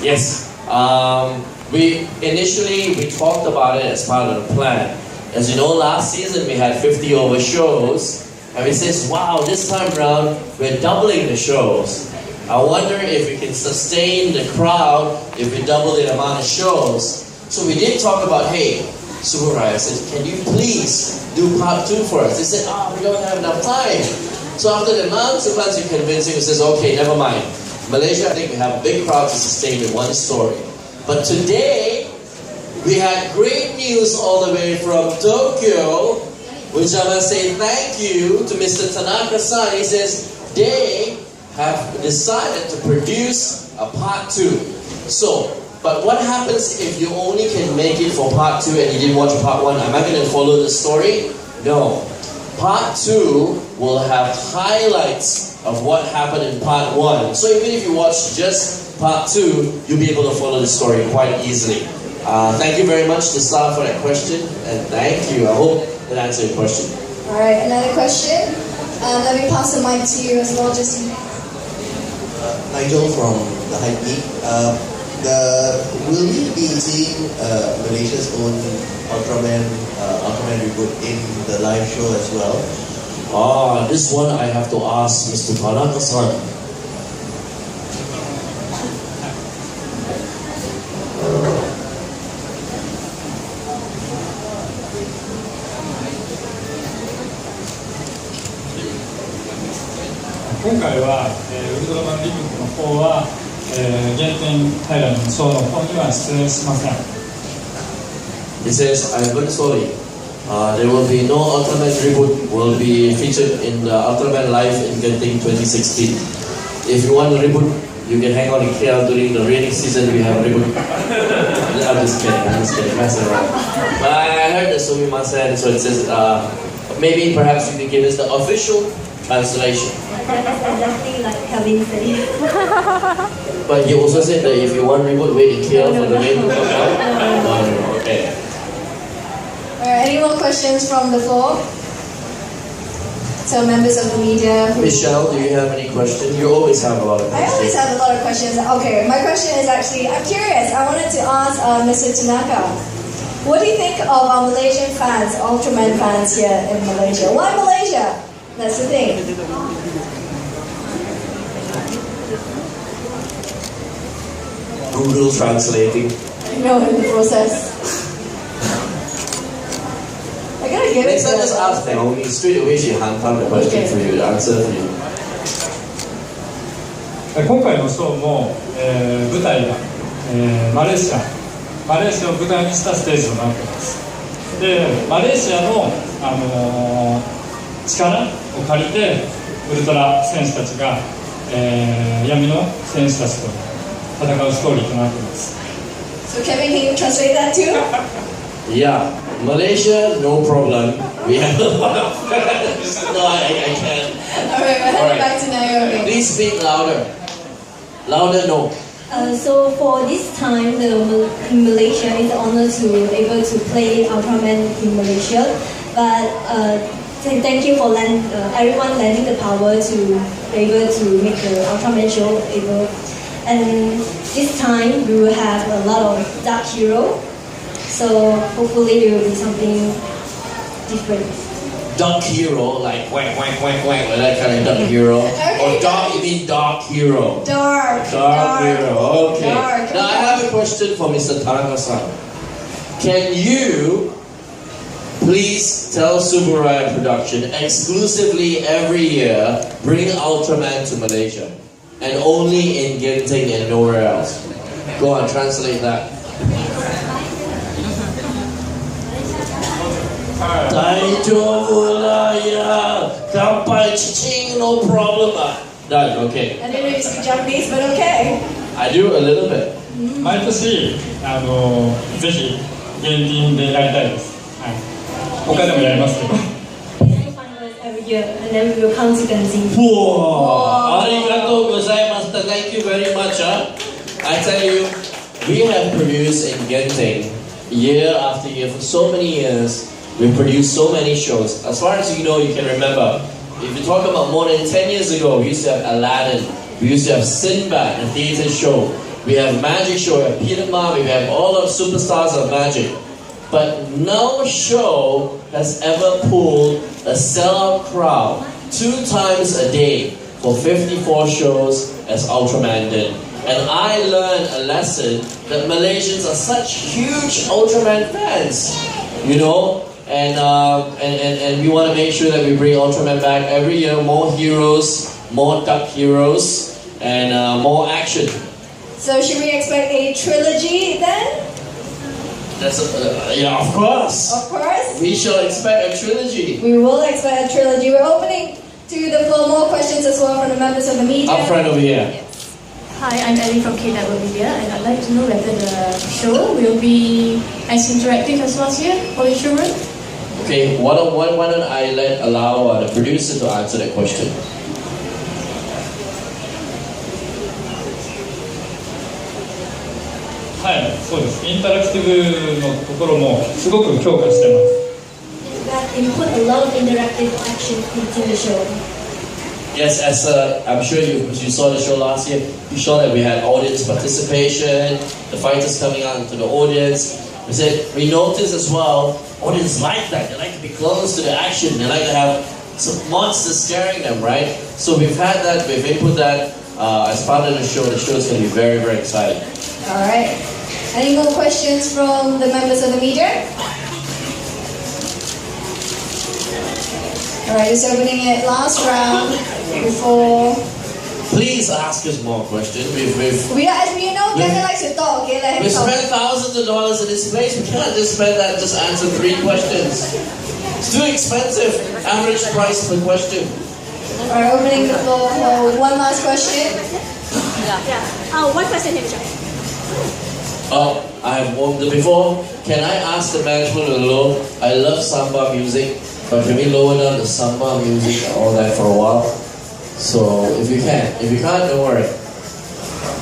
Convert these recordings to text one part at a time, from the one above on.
Yes. We talked about it as part of the plan. As you know, last season we had 50 over shows, and we said, wow, this time around we're doubling the shows. I wonder if we can sustain the crowd if we double the amount of shows. So we did talk about, hey, Subarai, I said, can you please do part 2 for us? They said, we don't have enough time. So after the months and months of convincing, we says, okay, never mind. Malaysia, I think we have a big crowd to sustain with one story. But today, we had great news all the way from Tokyo, which I must say thank you to Mr. Tanaka-san. He says they have decided to produce a part 2. So, but what happens if you only can make it for part 2 and you didn't watch part 1? Am I going to follow the story? No. Part 2 will have highlights of what happened in part 1. So even if you watch just part 2, you'll be able to follow the story quite easily. Thank you very much to Star for that question, and thank you. I hope that answered your question. Alright, another question. Let me pass the mic to you as well, just Nigel from the Hype Geek. Will we be seeing Malaysia's own Ultraman reboot in the live show as well? This one I have to ask Mr. Tanaka-san. 今回は、ウルトラマンリブートの方は、原点平のショーの方には出演しません。He says, I'm very sorry. There will be no Ultraman reboot will be featured in the Ultraman Live in Genting 2016. If you want a reboot, you can hang out in KL during the rainy season. We have a reboot. I'm just kidding, messing around. But I heard the Sumimasen, so it says, maybe perhaps you can give us the official translation. That's exactly like Kevin said. But you also said that if you want reboot, wait in KL for the rain to come down? No, okay. Alright, any more questions from the floor? So members of the media. Michelle, do you have any questions? You always have a lot of questions. I always have a lot of questions. Okay, my question is actually, I'm curious. I wanted to ask Mr. Tanaka, what do you think of our Malaysian fans, Ultraman fans here in Malaysia? Why Malaysia? That's the thing. Google translating. No, in the process. I gotta give Next it time to just ask Naomi, straight away she hand-found the question for you, the answer for you. 今回のショーも、舞台が、マレーシアを舞台にしたステージとなっています。で、マレーシアの、力を借りてウルトラ選手たちが、闇の選手たちと戦うストーリーとなっています。So Kevin, can you translate that too? Yeah, Malaysia, no problem. We have a lot of fans. No, I can't. Alright, we're heading back to Naomi. Please speak louder. Louder, no. So for this time, in Malaysia, it's an honor to be able to play Ultraman in Malaysia. But thank you for everyone lending the power to be able to make the Ultraman show able. And this time we will have a lot of dark hero. So hopefully there will be something different. Dark hero, like whack, whack, whack, whack, like that kind of dark hero. Or dark, you mean dark hero? Dark hero, okay. Dark. Now I have a question for Mr. Tanaka-san. Can you please tell Subaraya Production exclusively every year bring Ultraman to Malaysia? And only in Genting and nowhere else. Go on, translate that. 大丈夫だよ。乾杯、チチン、no problem. Done, okay. I didn't know you speak Japanese, but okay. I do a little bit. 毎年、ぜひ原点でやりたいです。はい。他でもやりますけど。Every year, and then we will come to Genting. Wow! Arigatou gozaimashita. Thank you very much. I tell you, we have produced in Genting year after year for so many years. We produced so many shows. As far as you know, you can remember. If you talk about more than 10 years ago, we used to have Aladdin. We used to have Sinbad, the theater show. we have Magic Show, we have Peter Ma, we have all of superstars of magic. But no show has ever pulled a sellout crowd 2 times a day for 54 shows as Ultraman did. And I learned a lesson that Malaysians are such huge Ultraman fans, you know, and we want to make sure that we bring Ultraman back every year, more heroes, more duck heroes, and more action. So should we expect a trilogy then? Yeah, of course. Of course. We shall expect a trilogy. We will expect a trilogy. We're opening to the floor more questions as well from the members of the media. Up front over here. Hi, I'm Ellie from K-Network Media, and I'd like to know whether the show will be as interactive as last year for the children. Okay, why don't I allow the producer to answer that question? はい、そうです。インタラクティブのところもすごく強化してます。That input a lot of interactive action into the show. Yes, as I'm sure you saw the show last year, you saw that we had audience participation, the fighters coming out into the audience. We noticed as well, audience like that. They like to be close to the action. They like to have some monsters scaring them, right? So we've had that, we've input that as part of the show. The show is going to be very, very exciting. All right. Any more questions from the members of the media? All right, just opening it last round before. Please ask us more questions. Kevin likes to talk. Okay, let him We talk. spent thousands of dollars in this place. We can't just spend that and just answer 3 questions. It's too expensive. Average price per question. All right, opening the floor for one last question. One question here, John. Oh, I have warmed it before. Can I ask the management to low? I love samba music, but can we lower down the samba music and all that for a while? So if you can. If you can't, don't worry.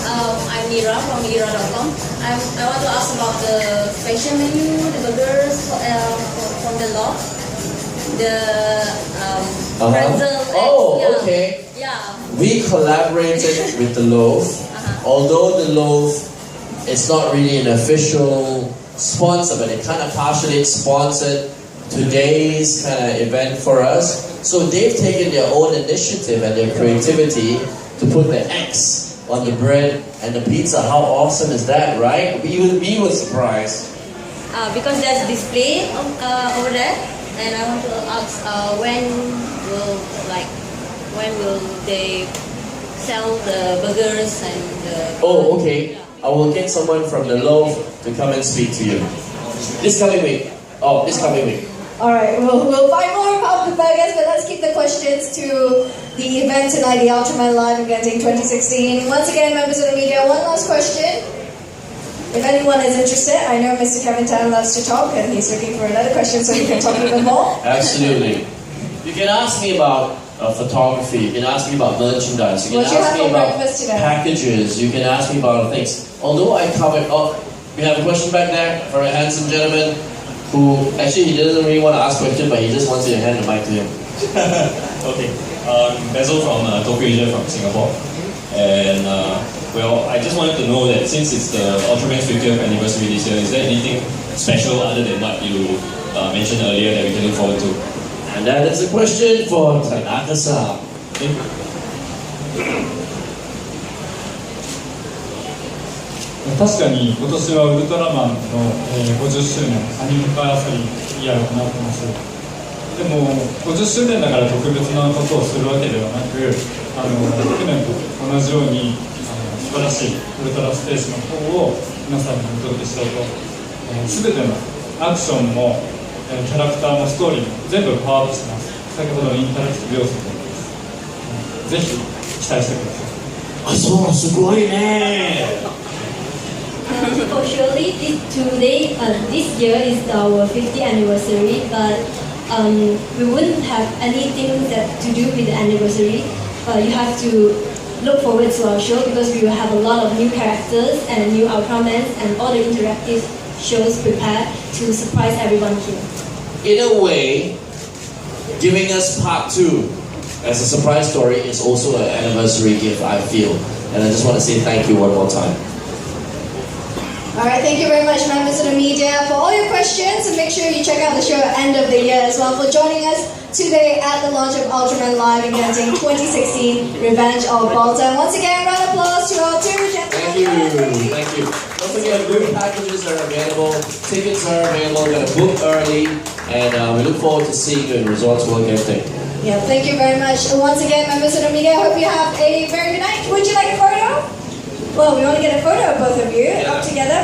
I'm Mira from Mira.com. I want to ask about the fashion menu, the burgers from the loft, the pretzel. Oh, okay. Yeah. We collaborated with the loaf. Although the loaf is not really an official sponsor, but it kind of partially sponsored today's kind of event for us. So they've taken their own initiative and their creativity to put the X on the bread and the pizza. How awesome is that, right? We were surprised. Because there's display over there, and I want to ask when will they sell the burgers and the... Oh, okay. I will get someone from the loaf to come and speak to you. This coming week. All right, we'll find more about the burgers, but let's keep the questions to the event tonight, the Ultraman Live in Genting 2016. Once again, members of the media, one last question. If anyone is interested, I know Mr. Kevin Tan loves to talk, and he's looking for another question so he can talk even more. Absolutely. You can ask me about photography, you can ask me about merchandise, you can ask me about packages, you can ask me about things. Although I covered, we have a question back there for a handsome gentleman who, actually he doesn't really want to ask a question, but he just wants you to hand the mic to him. Okay, Basil from Tokyo Asia from Singapore. And well, I just wanted to know that since it's the Ultraman's 50th anniversary this year, is there anything special other than what you mentioned earlier that we can look forward to? And that is a question for Tanaka-san. Okay. 確かに今年はウルトラマンの50周年アニバーサリーイヤーを行ってます。でも50周年だから特別なことをするわけではなく、去年と同じように素晴らしいウルトラステージの方を皆さんにお届けしようと、全てのアクションもキャラクターもストーリーも全部パワーアップしてます。先ほどのインタラクティブ要素です。ぜひ期待してください。あ、そう、すごいね。For surely this year is our 50th anniversary, but we wouldn't have anything to do with the anniversary. You have to look forward to our show because we will have a lot of new characters and new Ultramans and all the interactive shows prepared to surprise everyone here. In a way, giving us part 2 as a surprise story is also an anniversary gift, I feel. And I just want to say thank you one more time. Alright, thank you very much, members of the media, for all your questions, and make sure you check out the show at end of the year as well, for joining us today at the launch of Ultraman Live in Genting 2016 Revenge of Baltan. Once again, round of applause to our two gentlemen. Thank you. Don't forget, group packages are available, tickets are available, you're going to book early, and we look forward to seeing you in Resorts World Genting. Yeah, thank you very much. Once again, members of the media, I hope you have a very good night. Would you like a photo? Well, we want to get a photo of both of you up together.